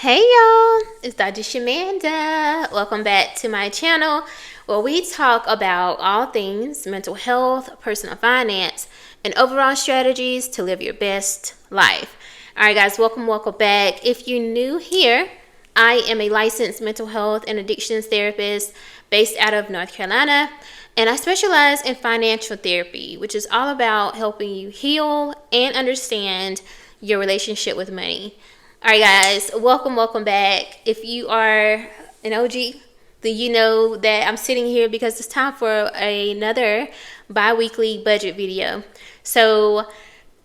Hey y'all, it's Dr. Shamanda. Welcome back to my channel where we talk about all things mental health, personal finance, and overall strategies to live your best life. Alright guys, welcome back. If you're new here, I am a licensed mental health and addictions therapist based out of North Carolina, and I specialize in financial therapy, which is all about helping you heal and understand your relationship with money. Alright guys, welcome back. If you are an OG, then you know that I'm sitting here because it's time for another bi-weekly budget video. So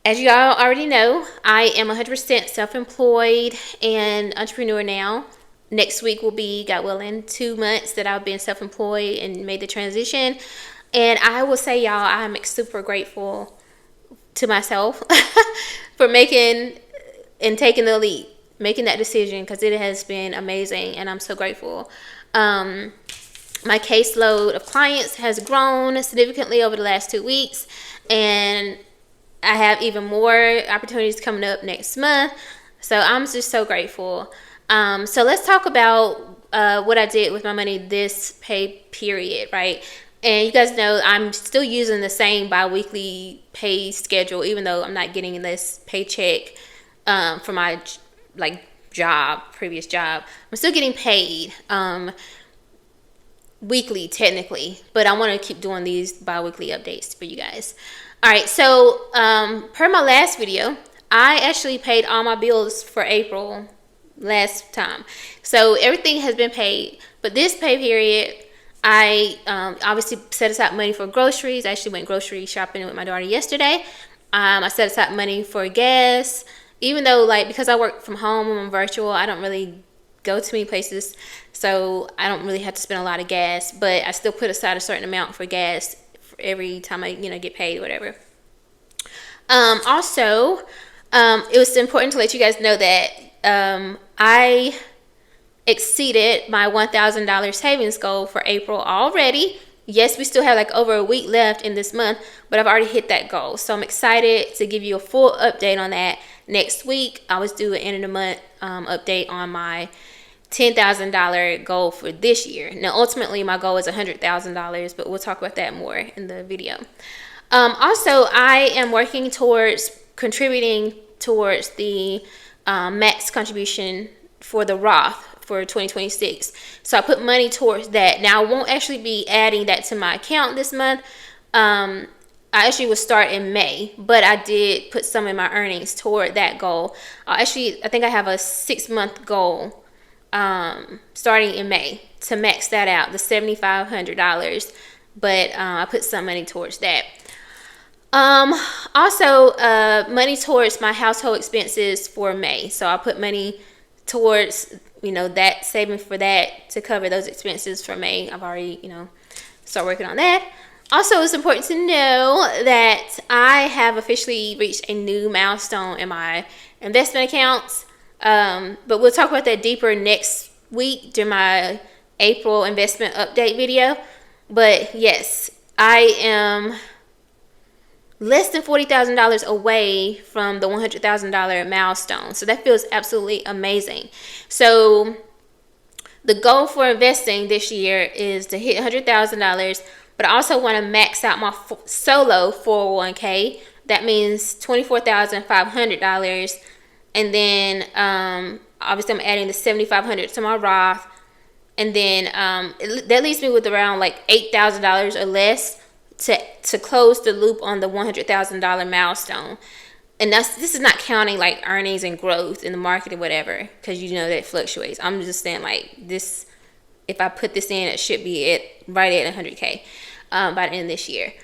as you all already know, I am 100% self-employed and entrepreneur now. Next week will be, God willing, 2 months that I've been self-employed and made the transition. And I will say, y'all, I'm super grateful to myself for making and taking the leap, making that decision, because it has been amazing and I'm so grateful. My caseload of clients has grown significantly over the last 2 weeks, and I have even more opportunities coming up next month. So I'm just so grateful. So let's talk about what I did with my money this pay period, right? And you guys know I'm still using the same bi-weekly pay schedule, even though I'm not getting this paycheck for my previous job. I'm still getting paid weekly technically, but I want to keep doing these bi-weekly updates for you guys. All right, so per my last video, I actually paid all my bills for April last time, so everything has been paid. But this pay period, I obviously set aside money for groceries. I actually went grocery shopping with my daughter yesterday. I set aside money for gas. Even though, because I work from home and I'm virtual, I don't really go to many places, so I don't really have to spend a lot of gas, but I still put aside a certain amount for gas for every time I, get paid or whatever. Also, it was important to let you guys know that I exceeded my $1,000 savings goal for April already. Yes, we still have over a week left in this month, but I've already hit that goal. So I'm excited to give you a full update on that next week. I was due an end of the month update on my $10,000 goal for this year. Now, ultimately, my goal is $100,000, but we'll talk about that more in the video. Also, I am working towards contributing towards the max contribution for the Roth for 2026. So I put money towards that. Now, I won't actually be adding that to my account this month. I actually will start in May, but I did put some of my earnings toward that goal. I think I have a 6-month goal starting in May to max that out, the $7,500, but I put some money towards that. Also, money towards my household expenses for May. So I put money towards that, saving for that to cover those expenses for May. I've already started working on that. Also, it's important to know that I have officially reached a new milestone in my investment accounts, but we'll talk about that deeper next week during my April investment update video. But yes, I am less than $40,000 away from the $100,000 milestone. So that feels absolutely amazing. So the goal for investing this year is to hit $100,000, but I also want to max out my solo 401k. That means $24,500. And then obviously I'm adding the $7,500 to my Roth. And then that leaves me with around $8,000 or less to close the loop on the $100,000 milestone. And this is not counting earnings and growth in the market or whatever, because that fluctuates. I'm just saying this, if I put this in, it should be right at 100K by the end of this year.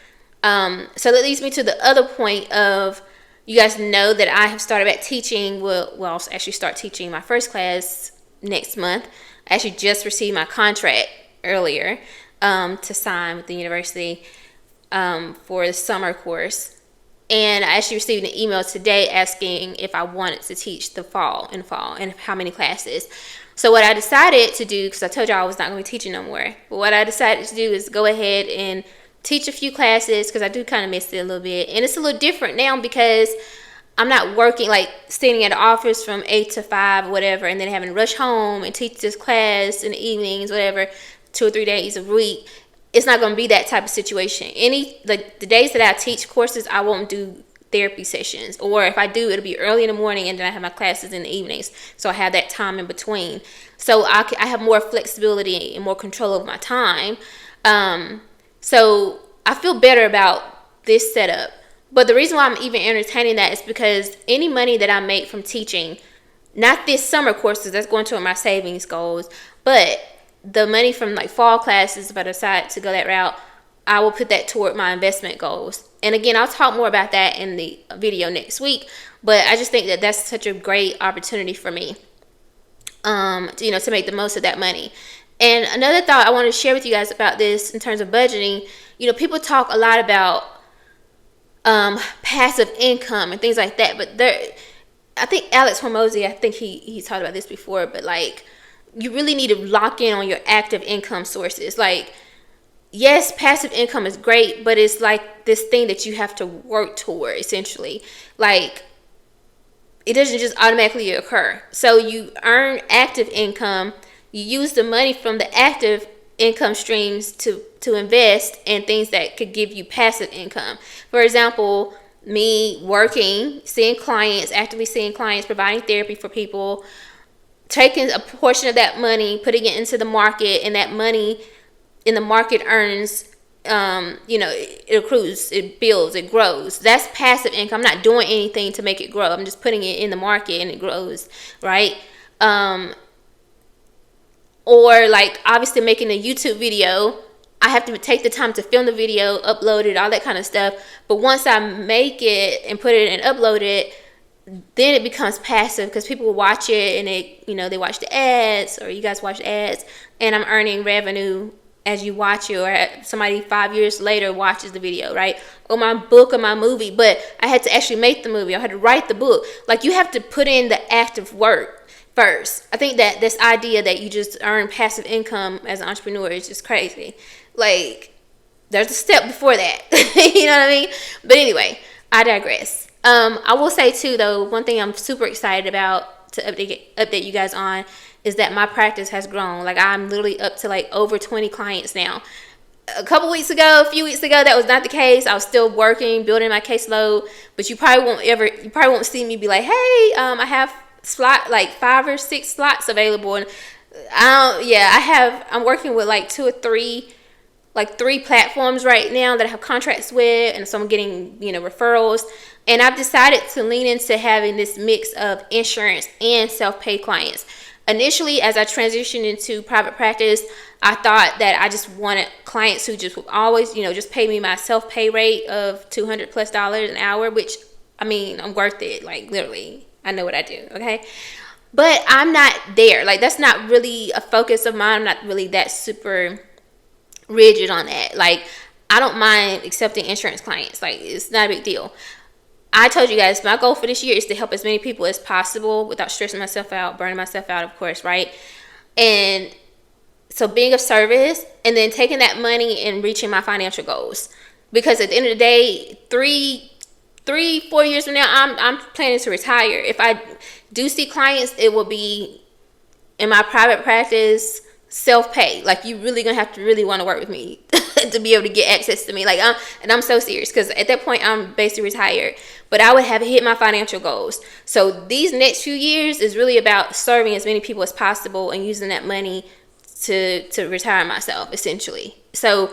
So that leads me to the other point of, you guys know that I have started back teaching. I'll actually start teaching my first class next month. I actually just received my contract earlier to sign with the university for the summer course. And I actually received an email today asking if I wanted to teach the fall and how many classes. So what I decided to do, because I told y'all I was not going to be teaching no more, but what I decided to do is go ahead and teach a few classes, because I do kind of miss it a little bit. And it's a little different now because I'm not working, like standing at the office from 8 to 5 or whatever, and then having to rush home and teach this class in the evenings, whatever, 2 or 3 days a week. It's not going to be that type of situation. The days that I teach courses, I won't do therapy sessions, or if I do, it'll be early in the morning, and then I have my classes in the evenings, so I have that time in between. So I have more flexibility and more control over my time. So I feel better about this setup. But the reason why I'm even entertaining that is because any money that I make from teaching, not this summer courses, that's going toward my savings goals, but the money from like fall classes, if I decide to go that route, I will put that toward my investment goals. And again, I'll talk more about that in the video next week, but I just think that that's such a great opportunity for me, to make the most of that money. And another thought I want to share with you guys about this in terms of budgeting, people talk a lot about passive income and things like that, but I think Alex Hormozy, I think he talked about this before, but like, you really need to lock in on your active income sources. Like, yes, passive income is great, but it's like this thing that you have to work toward, essentially. Like, it doesn't just automatically occur. So you earn active income, you use the money from the active income streams to invest in things that could give you passive income. For example, me working, actively seeing clients, providing therapy for people, taking a portion of that money, putting it into the market, and that money in the market earns, it accrues, it builds, it grows. That's passive income. I'm not doing anything to make it grow. I'm just putting it in the market and it grows, right? Or like, obviously making a YouTube video, I have to take the time to film the video, upload it, all that kind of stuff. But once I make it and put it and upload it, then it becomes passive because people will watch it and they watch the ads, or you guys watch the ads, and I'm earning revenue as you watch it, or somebody 5 years later watches the video, right? Or my book or my movie, but I had to actually make the movie. I had to write the book. Like, you have to put in the active work first. I think that this idea that you just earn passive income as an entrepreneur is just crazy. Like, there's a step before that. You know what I mean? But anyway, I digress. I will say too, though, one thing I'm super excited about to update you guys on is that my practice has grown. Like, I'm literally up to like over 20 clients now. A few weeks ago, that was not the case. I was still working, building my caseload, but you probably won't see me be like, hey, I have 5 or 6 slots available. And I'm working with like 2 or 3, like 3 platforms right now that I have contracts with, and so I'm getting, referrals. And I've decided to lean into having this mix of insurance and self-pay clients. Initially, as I transitioned into private practice, I thought that I just wanted clients who just would always, just pay me my self-pay rate of $200+ an hour, which, I mean, I'm worth it. Like, literally, I know what I do, okay? But I'm not there. Like, that's not really a focus of mine. I'm not really that super rigid on that. Like, I don't mind accepting insurance clients. Like, it's not a big deal. I told you guys, my goal for this year is to help as many people as possible without stressing myself out, burning myself out, of course, right? And so being of service, and then taking that money and reaching my financial goals. Because at the end of the day, 4 years from now, I'm planning to retire. If I do see clients, it will be in my private practice, self-pay. Like, you really gonna have to really want to work with me to be able to get access to me. Like, I'm so serious, because at that point I'm basically retired, but I would have hit my financial goals. So these next few years is really about serving as many people as possible and using that money to retire myself, essentially. So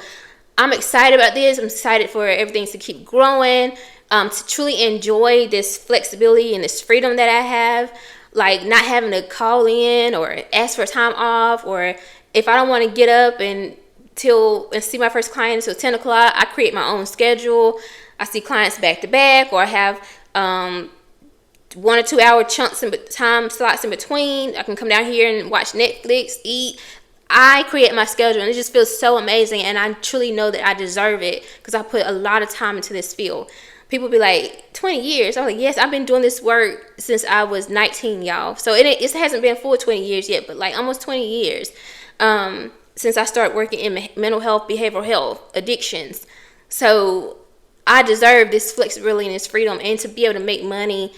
I'm excited about this. I'm excited for everything to keep growing, to truly enjoy this flexibility and this freedom that I have. Like, not having to call in or ask for time off, or if I don't want to get up and see my first client until 10 o'clock, I create my own schedule. I see clients back to back, or I have 1 or 2 hour chunks time slots in between. I can come down here and watch Netflix, eat. I create my schedule, and it just feels so amazing, and I truly know that I deserve it because I put a lot of time into this field. People be like, 20 years? I'm like, yes, I've been doing this work since I was 19, y'all. So it hasn't been full 20 years yet, but like almost 20 years since I started working in mental health, behavioral health, addictions. So I deserve this flexibility and this freedom, and to be able to make money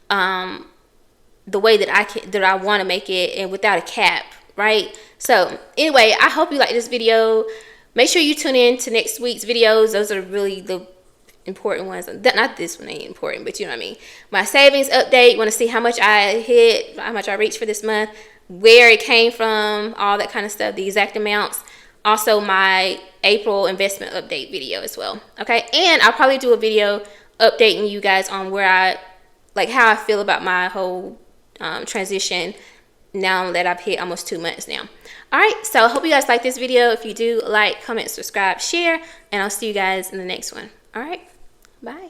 the way that I want to make it, and without a cap, right? So anyway, I hope you like this video. Make sure you tune in to next week's videos. Those are really the important ones. Not this one ain't important, but you know what I mean. My savings update. Want to see how much I hit, how much I reached for this month, where it came from, all that kind of stuff, the exact amounts. Also, my April investment update video as well. Okay, and I'll probably do a video updating you guys on where how I feel about my whole transition now that I've hit almost 2 months now. All right, so I hope you guys like this video. If you do, like, comment, subscribe, share, and I'll see you guys in the next one. All right, bye.